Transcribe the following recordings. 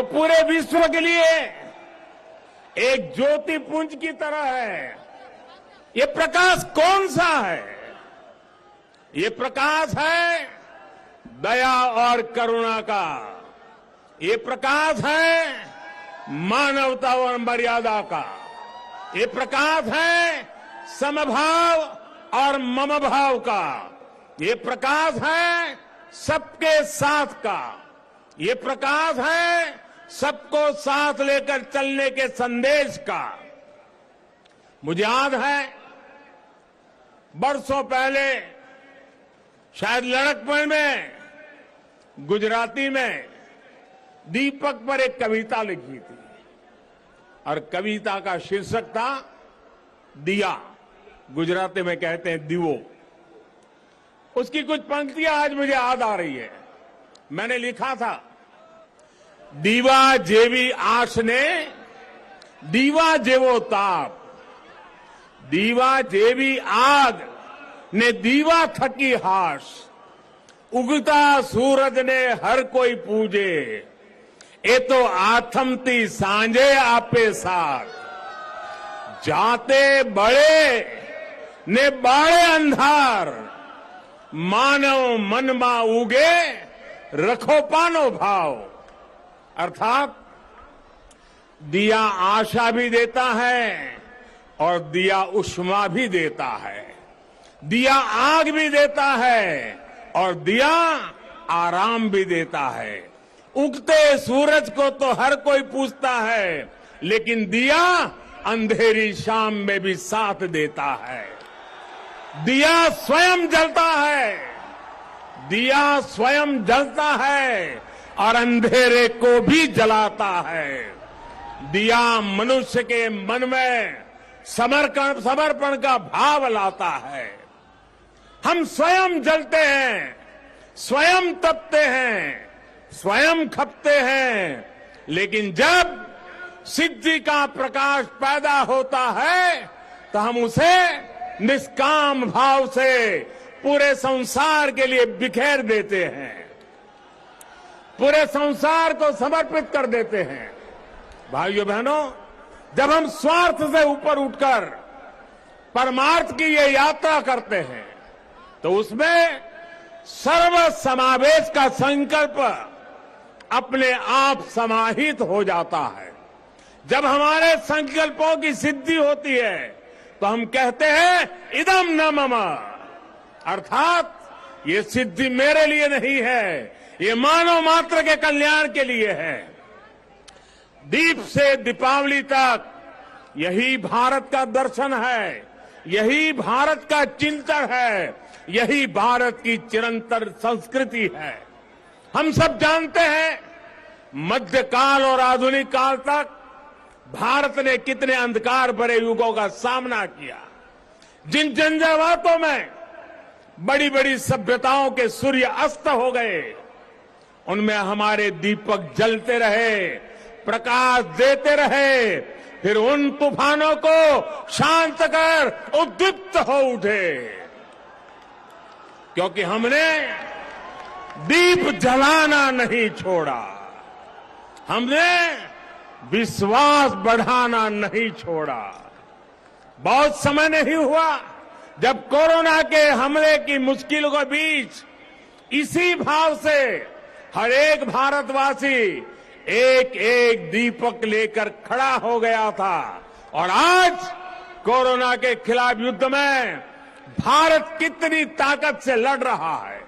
पूरे विश्व के लिए एक ज्योतिपुंज की तरह है। ये प्रकाश कौन सा है? ये प्रकाश है दया और करुणा का। ये प्रकाश है मानवता और मर्यादा का। ये प्रकाश है समभाव और मम भाव का। ये प्रकाश है सबके साथ का। ये प्रकाश है सबको साथ लेकर चलने के संदेश का। मुझे याद है बरसों पहले शायद लड़कपन में गुजराती में दीपक पर एक कविता लिखी थी और कविता का शीर्षक था दिया। गुजराती में कहते हैं दीवो। उसकी कुछ पंक्तियां आज मुझे याद आ रही है। मैंने लिखा था, दीवा जेवी आश ने दीवा जेवो ताप, दीवा जेवी आग ने दीवा थकी हाश, उगता सूरज ने हर कोई पूजे, ए तो आथमती सांझे आपे साथ, जाते बड़े ने बाड़े अंधार, मानव मन मा उगे रखो पानो भाव। अर्थात दिया आशा भी देता है और दिया उष्मा भी देता है। दिया आग भी देता है और दिया आराम भी देता है। उगते सूरज को तो हर कोई पूछता है, लेकिन दिया अंधेरी शाम में भी साथ देता है। दिया स्वयं जलता है, दिया स्वयं जलता है और अंधेरे को भी जलाता है। दिया मनुष्य के मन में समर्पण का भाव लाता है। हम स्वयं जलते हैं, स्वयं तपते हैं, स्वयं खपते हैं, लेकिन जब सिद्धि का प्रकाश पैदा होता है तो हम उसे निष्काम भाव से पूरे संसार के लिए बिखेर देते हैं, पूरे संसार को समर्पित कर देते हैं। भाइयों बहनों, जब हम स्वार्थ से ऊपर उठकर परमार्थ की ये यात्रा करते हैं तो उसमें सर्व समावेश का संकल्प अपने आप समाहित हो जाता है। जब हमारे संकल्पों की सिद्धि होती है तो हम कहते हैं इदम न मम, अर्थात ये सिद्धि मेरे लिए नहीं है, ये मानव मात्र के कल्याण के लिए है। दीप से दीपावली तक यही भारत का दर्शन है, यही भारत का चिंतन है, यही भारत की चिरंतन संस्कृति है। हम सब जानते हैं मध्यकाल और आधुनिक काल तक भारत ने कितने अंधकार भरे युगों का सामना किया। जिन झंझावातों में बड़ी बड़ी सभ्यताओं के सूर्य अस्त हो गए, उनमें हमारे दीपक जलते रहे, प्रकाश देते रहे, फिर उन तूफानों को शांत कर उद्दीप्त हो उठे, क्योंकि हमने दीप जलाना नहीं छोड़ा, हमने विश्वास बढ़ाना नहीं छोड़ा। बहुत समय नहीं हुआ जब कोरोना के हमले की मुश्किलों के बीच इसी भाव से हर एक भारतवासी एक एक दीपक लेकर खड़ा हो गया था। और आज कोरोना के खिलाफ युद्ध में भारत कितनी ताकत से लड़ रहा है,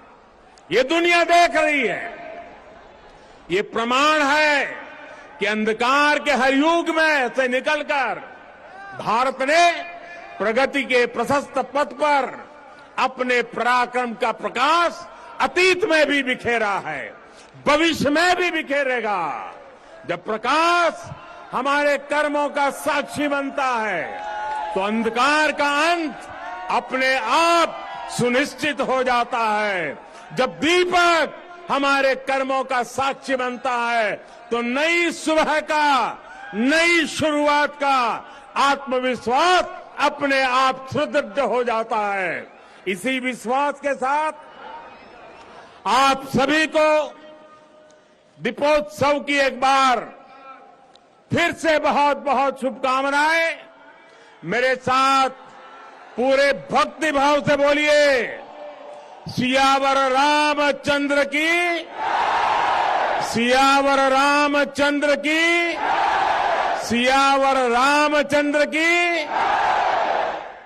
ये दुनिया देख रही है। ये प्रमाण है कि अंधकार के हर युग में से निकलकर भारत ने प्रगति के प्रशस्त पथ पर अपने पराक्रम का प्रकाश अतीत में भी बिखेरा है, भविष्य में भी बिखेरेगा। जब प्रकाश हमारे कर्मों का साक्षी बनता है तो अंधकार का अंत अपने आप सुनिश्चित हो जाता है। जब दीपक हमारे कर्मों का साक्षी बनता है तो नई सुबह का, नई शुरुआत का आत्मविश्वास अपने आप सुदृढ़ हो जाता है। इसी विश्वास के साथ आप सभी को दीपोत्सव की एक बार फिर से बहुत बहुत शुभकामनाएं। मेरे साथ पूरे भक्ति भाव से बोलिए, सियावर रामचंद्र की, सियावर रामचंद्र की, सियावर रामचंद्र की।